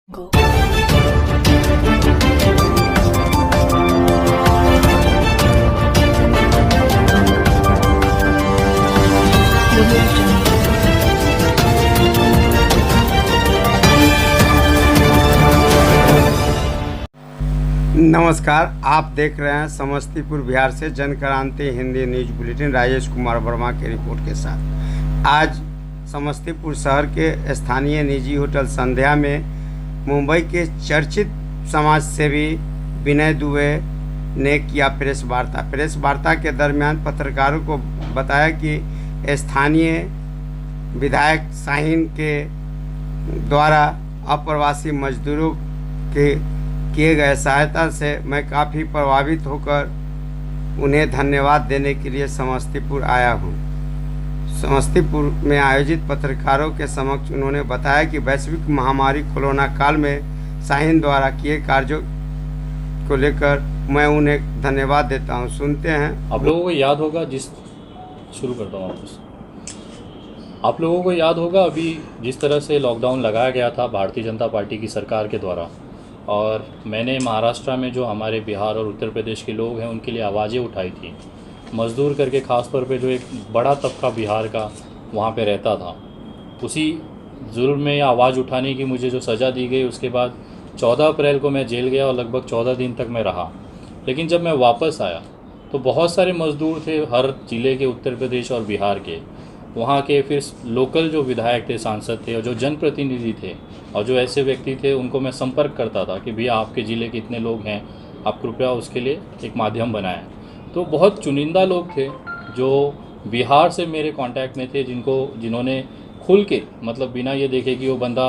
Go. नमस्कार, आप देख रहे हैं समस्तीपुर बिहार से जन क्रांति हिंदी न्यूज बुलेटिन राजेश कुमार वर्मा की रिपोर्ट के साथ। आज समस्तीपुर शहर के स्थानीय निजी होटल संध्या में मुंबई के चर्चित समाज सेवी विनय दुबे ने किया प्रेस वार्ता के दरमियान पत्रकारों को बताया कि स्थानीय विधायक शाहीन के द्वारा अप्रवासी मजदूरों के किए गए सहायता से मैं काफ़ी प्रभावित होकर उन्हें धन्यवाद देने के लिए समस्तीपुर आया हूं। समस्तीपुर में आयोजित पत्रकारों के समक्ष उन्होंने बताया कि वैश्विक महामारी कोरोना काल में शाहीन द्वारा किए कार्यों को लेकर मैं उन्हें धन्यवाद देता हूं। सुनते हैं। आप लोगों को याद होगा शुरू करता हूँ वापस। आप लोगों को याद होगा अभी जिस तरह से लॉकडाउन लगाया गया था भारतीय जनता पार्टी की सरकार के द्वारा, और मैंने महाराष्ट्र में जो हमारे बिहार और उत्तर प्रदेश के लोग हैं उनके लिए आवाज़ें उठाई थी। मज़दूर करके ख़ास तौर पे जो एक बड़ा तबका बिहार का वहाँ पे रहता था, उसी जुल्म में आवाज़ उठाने की मुझे जो सज़ा दी गई, उसके बाद 14 अप्रैल को मैं जेल गया और लगभग 14 दिन तक मैं रहा। लेकिन जब मैं वापस आया तो बहुत सारे मज़दूर थे हर ज़िले के, उत्तर प्रदेश और बिहार के, वहाँ के फिर लोकल जो विधायक थे, सांसद थे और जो जनप्रतिनिधि थे और जो ऐसे व्यक्ति थे, उनको मैं संपर्क करता था कि भैया आपके ज़िले के इतने लोग हैं, आप कृपया उसके लिए एक माध्यम बनाएं। तो बहुत चुनिंदा लोग थे जो बिहार से मेरे कांटेक्ट में थे, जिन्होंने खुल के, मतलब बिना ये देखे कि वो बंदा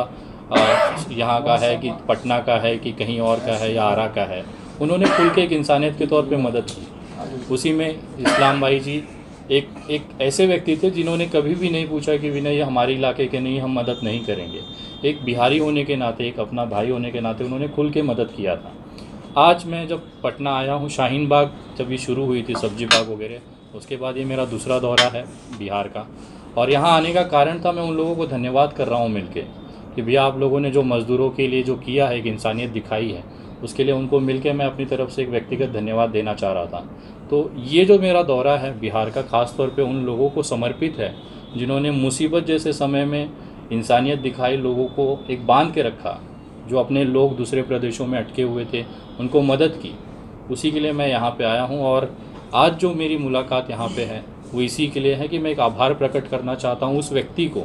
यहाँ का है कि पटना का है कि कहीं और का है या आरा का है, उन्होंने खुल के एक इंसानियत के तौर पर मदद की। उसी में इस्लाम भाई जी एक ऐसे व्यक्ति थे जिन्होंने कभी भी नहीं पूछा कि विनय ये हमारे इलाके के नहीं, हम मदद नहीं करेंगे। एक बिहारी होने के नाते, एक अपना भाई होने के नाते उन्होंने खुल के मदद किया था। आज मैं जब पटना आया हूँ, शाहीन बाग जब ये शुरू हुई थी, सब्जी बाग वगैरह, उसके बाद ये मेरा दूसरा दौरा है बिहार का। और यहाँ आने का कारण था, मैं उन लोगों को धन्यवाद कर रहा हूँ मिलके कि भैया आप लोगों ने जो मज़दूरों के लिए जो किया है, एक इंसानियत दिखाई है, उसके लिए उनको मिलके मैं अपनी तरफ से एक व्यक्तिगत धन्यवाद देना चाह रहा था। तो ये जो मेरा दौरा है बिहार का, ख़ास तौर पे उन लोगों को समर्पित है जिन्होंने मुसीबत जैसे समय में इंसानियत दिखाई, लोगों को एक बांध के रखा, जो अपने लोग दूसरे प्रदेशों में अटके हुए थे उनको मदद की। उसी के लिए मैं यहाँ पे आया हूँ। और आज जो मेरी मुलाकात यहाँ पे है वो इसी के लिए है कि मैं एक आभार प्रकट करना चाहता हूँ उस व्यक्ति को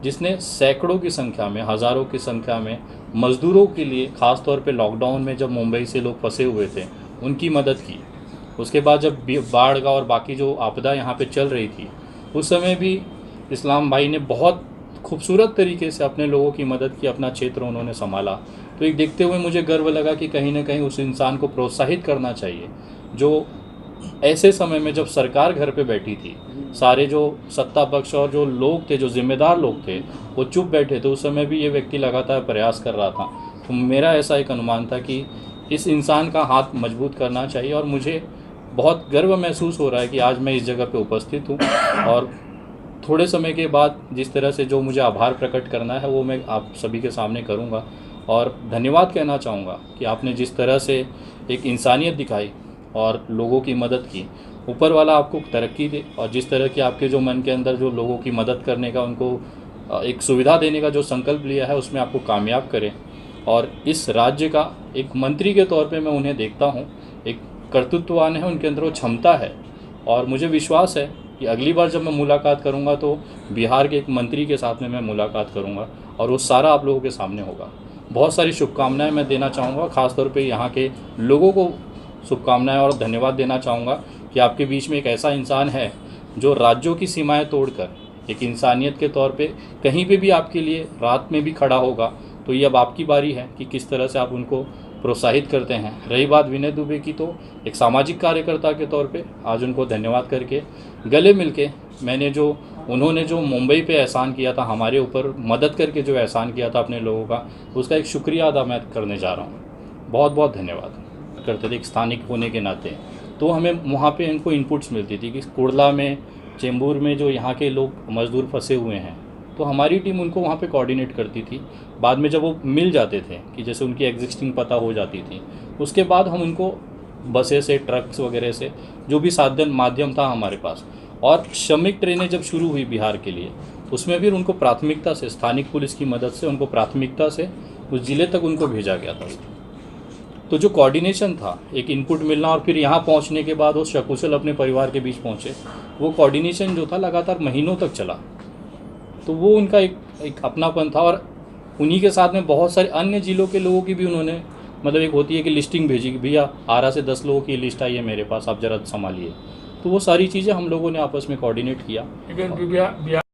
जिसने सैकड़ों की संख्या में, हज़ारों की संख्या में मज़दूरों के लिए, ख़ास तौर पे लॉकडाउन में जब मुंबई से लोग फंसे हुए थे, उनकी मदद की। उसके बाद जब बाढ़ का और बाकी जो आपदा यहाँ पे चल रही थी, उस समय भी इस्लाम भाई ने बहुत खूबसूरत तरीके से अपने लोगों की मदद की, अपना क्षेत्र उन्होंने संभाला। तो एक देखते हुए मुझे गर्व लगा कि कहीं ना कहीं उस इंसान को प्रोत्साहित करना चाहिए जो ऐसे समय में, जब सरकार घर पे बैठी थी, सारे जो सत्ता पक्ष और जो लोग थे, जो जिम्मेदार लोग थे, वो चुप बैठे थे, उस समय भी ये व्यक्ति लगातार प्रयास कर रहा था। तो मेरा ऐसा एक अनुमान था कि इस इंसान का हाथ मजबूत करना चाहिए, और मुझे बहुत गर्व महसूस हो रहा है कि आज मैं इस जगह पे उपस्थित हूँ। और थोड़े समय के बाद जिस तरह से जो मुझे आभार प्रकट करना है वो मैं आप सभी के सामने करूँगा, और धन्यवाद कहना चाहूँगा कि आपने जिस तरह से एक इंसानियत दिखाई और लोगों की मदद की, ऊपर वाला आपको तरक्की दे, और जिस तरह की आपके जो मन के अंदर जो लोगों की मदद करने का, उनको एक सुविधा देने का जो संकल्प लिया है, उसमें आपको कामयाब करें। और इस राज्य का एक मंत्री के तौर पे मैं उन्हें देखता हूँ, एक कर्तृत्ववान है, उनके अंदर वो क्षमता है, और मुझे विश्वास है कि अगली बार जब मैं मुलाकात करूँगा तो बिहार के एक मंत्री के साथ में मैं मुलाकात करूँगा, और वो सारा आप लोगों के सामने होगा। बहुत सारी शुभकामनाएं मैं देना चाहूँगा, ख़ासतौर पे यहाँ के लोगों को शुभकामनाएं और धन्यवाद देना चाहूँगा कि आपके बीच में एक ऐसा इंसान है जो राज्यों की सीमाएँ तोड़कर एक इंसानियत के तौर पे कहीं पे भी आपके लिए रात में भी खड़ा होगा। तो ये अब आपकी बारी है कि किस तरह से आप उनको प्रोत्साहित करते हैं। रही बात विनय दुबे की, तो एक सामाजिक कार्यकर्ता के तौर पे आज उनको धन्यवाद करके, गले मिलके, मैंने जो उन्होंने जो मुंबई पे एहसान किया था, हमारे ऊपर मदद करके जो एहसान किया था अपने लोगों का, उसका एक शुक्रिया अदा मैं करने जा रहा हूँ। बहुत बहुत धन्यवाद करते थे एक स्थानिक होने के नाते। तो हमें वहाँ पे इनको इनपुट्स मिलती थी कि कुर्ला में, चेंबूर में जो यहाँ के लोग मज़दूर फंसे हुए हैं, तो हमारी टीम उनको वहाँ पे कोऑर्डिनेट करती थी। बाद में जब वो मिल जाते थे कि जैसे उनकी एग्जिस्टिंग पता हो जाती थी, उसके बाद हम उनको बसें से, ट्रक्स वगैरह से, जो भी साधन माध्यम था हमारे पास, और श्रमिक ट्रेनें जब शुरू हुई बिहार के लिए, उसमें भी उनको प्राथमिकता से, स्थानिक पुलिस की मदद से उनको प्राथमिकता से उस ज़िले तक उनको भेजा गया था। तो जो कोऑर्डिनेशन था, एक इनपुट मिलना और फिर यहाँ पहुँचने के बाद वो सकुशल अपने परिवार के बीच पहुँचे, वो कोऑर्डिनेशन जो था लगातार महीनों तक चला। तो वो उनका एक अपनापन था। और उन्हीं के साथ में बहुत सारे अन्य ज़िलों के लोगों की भी उन्होंने, मतलब एक होती है कि लिस्टिंग भेजी कि भैया आरा से 10 लोगों की लिस्ट आई है मेरे पास, आप ज़रा संभालिए। तो वो सारी चीज़ें हम लोगों ने आपस में कोऑर्डिनेट किया। लेकिन